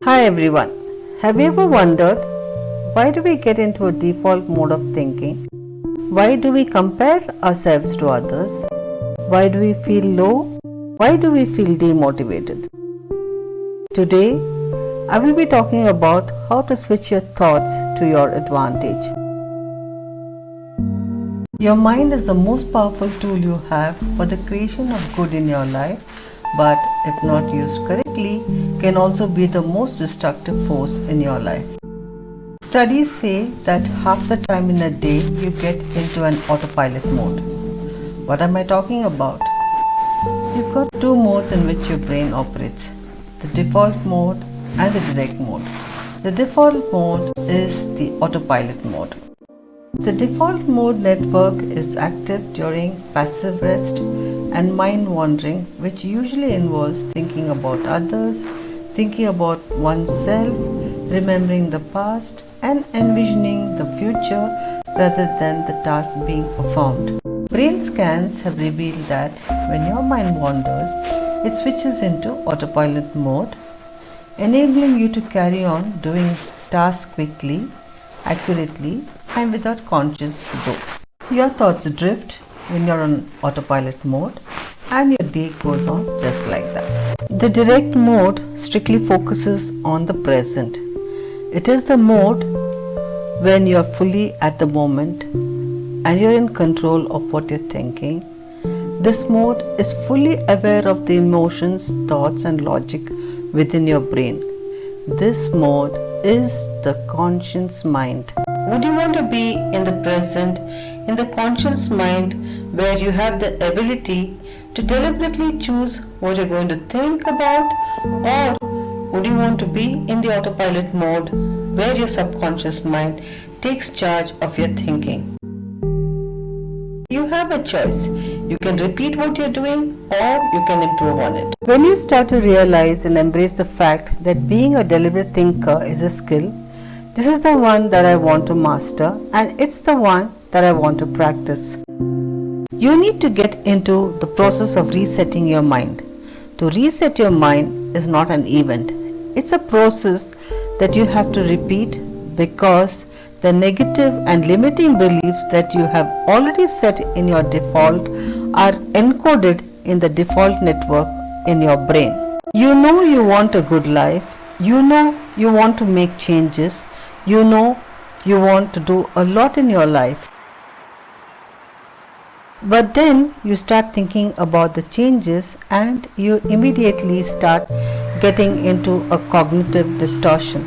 Hi everyone. Have you ever wondered why do we get into a default mode of thinking? Why do we compare ourselves to others? Why do we feel low? Why do we feel demotivated? Today, I will be talking about how to switch your thoughts to your advantage. Your mind is the most powerful tool you have for the creation of good in your life, but if not used correctly, can also be the most destructive force in your life. Studies say that half the time in a day you get into an autopilot mode. What am I talking about? You've got two modes in which your brain operates, the default mode and the direct mode. The default mode is the autopilot mode. The default mode network is active during passive rest and mind wandering, which usually involves thinking about others, thinking about oneself, remembering the past, and envisioning the future rather than the task being performed. Brain scans have revealed that when your mind wanders, it switches into autopilot mode, enabling you to carry on doing tasks quickly, accurately, and without conscious thought. Your thoughts drift when you're on autopilot mode, and your day goes on just like that. The direct mode strictly focuses on the present. It is the mode when you're fully at the moment and you're in control of what you're thinking. This mode is fully aware of the emotions, thoughts, and logic within your brain. This mode is the conscious mind. Would you want to be in the present, in the conscious mind, where you have the ability to deliberately choose what you're going to think about, or would you want to be in the autopilot mode, where your subconscious mind takes charge of your thinking? You have a choice. You can repeat what you're doing, or you can improve on it. When you start to realize and embrace the fact that being a deliberate thinker is a skill, this is the one that I want to master, and it's the one that I want to practice. You need to get into the process of resetting your mind. To reset your mind is not an event. It's a process that you have to repeat because the negative and limiting beliefs that you have already set in your default are encoded in the default network in your brain. You know you want a good life. You know you want to make changes. You know you want to do a lot in your life. But then you start thinking about the changes and you immediately start getting into a cognitive distortion.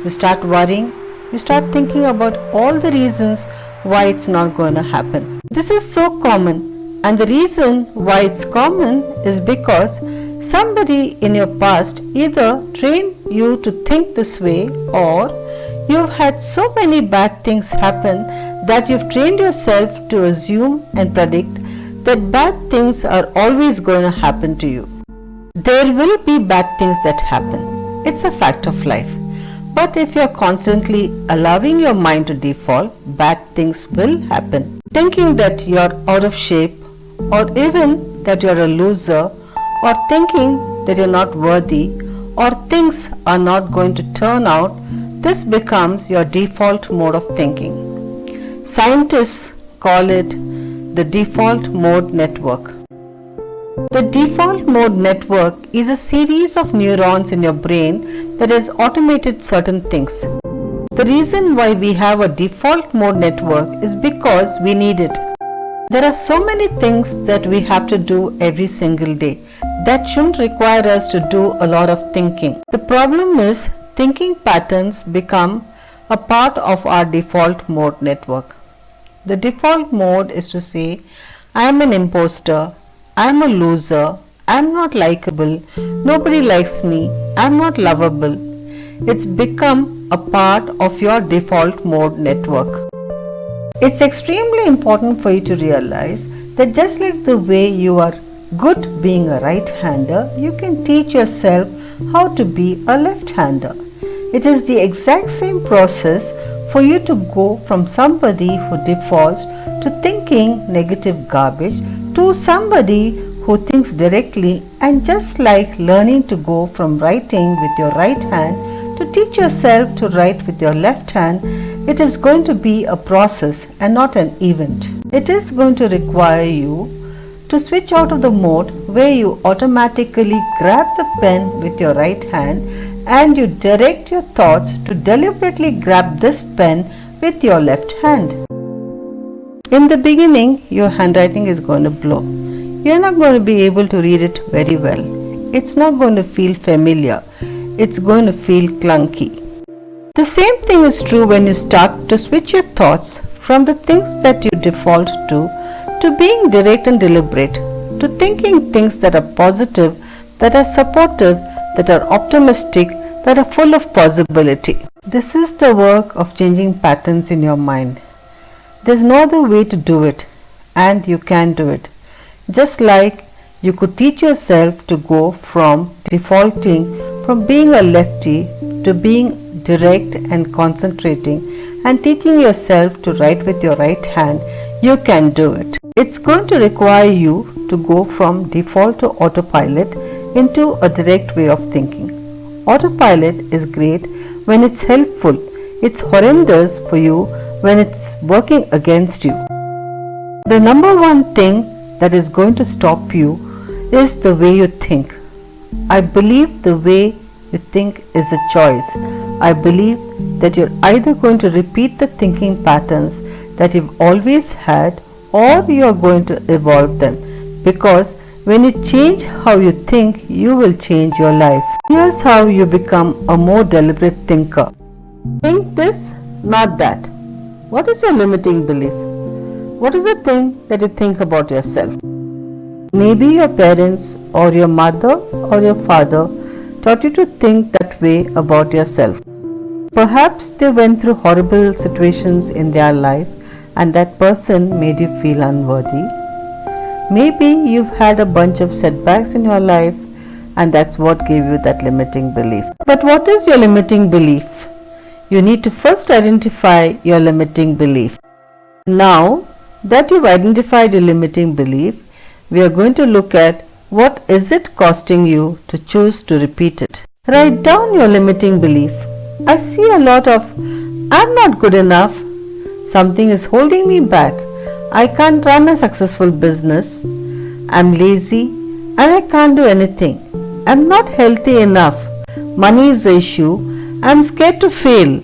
You start worrying, you start thinking about all the reasons why it's not going to happen. This is so common, and the reason why it's common is because somebody in your past either trained you to think this way, or you've had so many bad things happen that you've trained yourself to assume and predict that bad things are always going to happen to you. There will be bad things that happen. It's a fact of life. But if you're constantly allowing your mind to default, bad things will happen. Thinking that you're out of shape, or even that you're a loser, or thinking that you're not worthy, or things are not going to turn out, this becomes your default mode of thinking. Scientists call it the default mode network. The default mode network is a series of neurons in your brain that has automated certain things. The reason why we have a default mode network is because we need it. There are so many things that we have to do every single day that shouldn't require us to do a lot of thinking. The problem is thinking patterns become a part of our default mode network. The default mode is to say, I am an imposter, I am a loser, I am not likable, nobody likes me, I am not lovable. It's become a part of your default mode network. It's extremely important for you to realize that just like the way you are good being a right-hander, you can teach yourself how to be a left-hander. It is the exact same process for you to go from somebody who defaults to thinking negative garbage to somebody who thinks directly, and just like learning to go from writing with your right hand to teach yourself to write with your left hand, it is going to be a process and not an event. It is going to require you to switch out of the mode where you automatically grab the pen with your right hand and you direct your thoughts to deliberately grab this pen with your left hand. In the beginning, your handwriting is going to blow. You're not going to be able to read it very well. It's not going to feel familiar. It's going to feel clunky. The same thing is true when you start to switch your thoughts from the things that you default to being direct and deliberate, to thinking things that are positive, that are supportive, that are optimistic, that are full of possibility. This is the work of changing patterns in your mind. There's no other way to do it, and you can do it. Just like you could teach yourself to go from defaulting from being a lefty to being direct and concentrating and teaching yourself to write with your right hand, you can do it. It's going to require you to go from default to autopilot into a direct way of thinking. Autopilot is great when it's helpful. It's horrendous for you when it's working against you. The number one thing that is going to stop you is the way you think. I believe the way you think is a choice. I believe that you're either going to repeat the thinking patterns that you've always had, or you're going to evolve them, because when you change how you think, you will change your life. Here's how you become a more deliberate thinker. Think this, not that. What is your limiting belief? What is the thing that you think about yourself? Maybe your parents or your mother or your father taught you to think that way about yourself. Perhaps they went through horrible situations in their life and that person made you feel unworthy. Maybe you've had a bunch of setbacks in your life and that's what gave you that limiting belief. But what is your limiting belief? You need to first identify your limiting belief. Now that you've identified your limiting belief, we are going to look at what is it costing you to choose to repeat it. Write down your limiting belief. I see a lot of I'm not good enough. Something is holding me back. I can't run a successful business. I'm lazy and I can't do anything. I'm not healthy enough. Money is the issue. I'm scared to fail.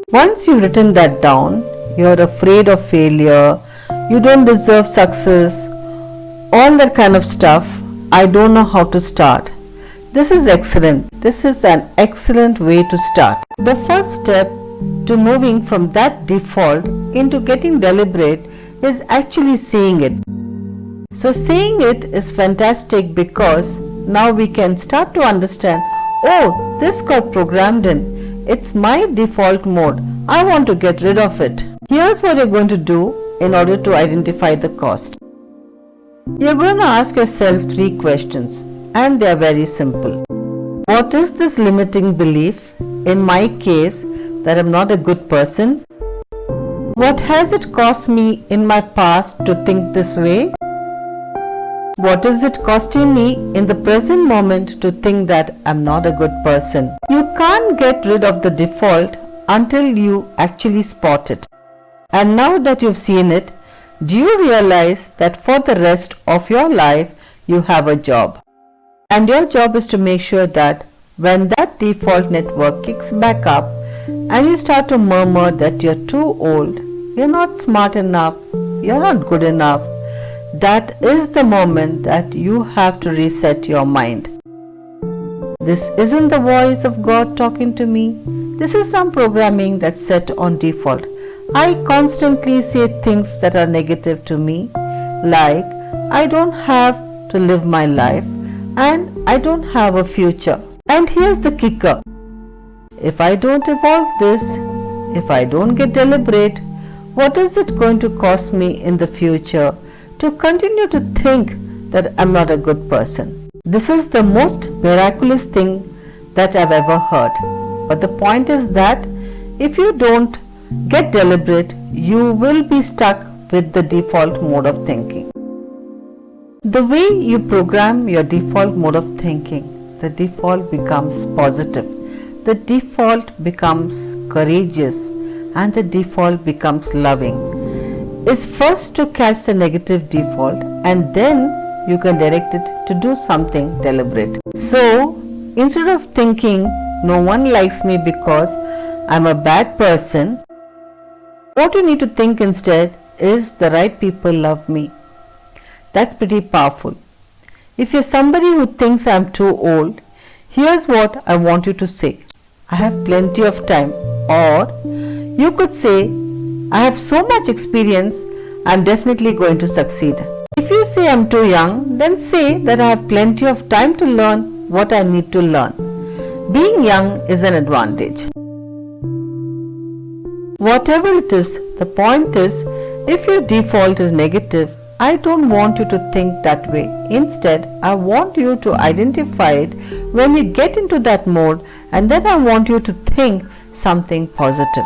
Once you've written that down, you're afraid of failure. You don't deserve success. All that kind of stuff. I don't know how to start. This is excellent. This is an excellent way to start. The first step to moving from that default into getting deliberate is actually saying it. So saying it is fantastic because now we can start to understand, oh, this got programmed in. It's my default mode. I want to get rid of it. Here's what you're going to do in order to identify the cost. You're going to ask yourself 3 questions, and they are very simple. What is this limiting belief, in my case, that I'm not a good person? What has it cost me in my past to think this way? What is it costing me in the present moment to think that I'm not a good person? You can't get rid of the default until you actually spot it. And now that you've seen it, do you realize that for the rest of your life you have a job? And your job is to make sure that when that default network kicks back up and you start to murmur that you're too old, you're not smart enough, you're not good enough, that is the moment that you have to reset your mind. This isn't the voice of God talking to me. This is some programming that's set on default. I constantly say things that are negative to me, like I don't have to live my life and I don't have a future. And here's the kicker. If I don't evolve this, if I don't get deliberate, what is it going to cost me in the future to continue to think that I'm not a good person? This is the most miraculous thing that I've ever heard. But the point is that if you don't get deliberate, you will be stuck with the default mode of thinking. The way you program your default mode of thinking, the default becomes positive, the default becomes courageous, and the default becomes loving, is first to catch the negative default, and then you can direct it to do something deliberate. So, instead of thinking, no one likes me because I'm a bad person, what you need to think instead is the right people love me. That's pretty powerful. If you're somebody who thinks I'm too old, here's what I want you to say. I have plenty of time. Or you could say, I have so much experience, I'm definitely going to succeed. If you say I'm too young, then say that I have plenty of time to learn what I need to learn. Being young is an advantage. Whatever it is, the point is, if your default is negative, I don't want you to think that way. Instead, I want you to identify it when you get into that mode, and then I want you to think something positive.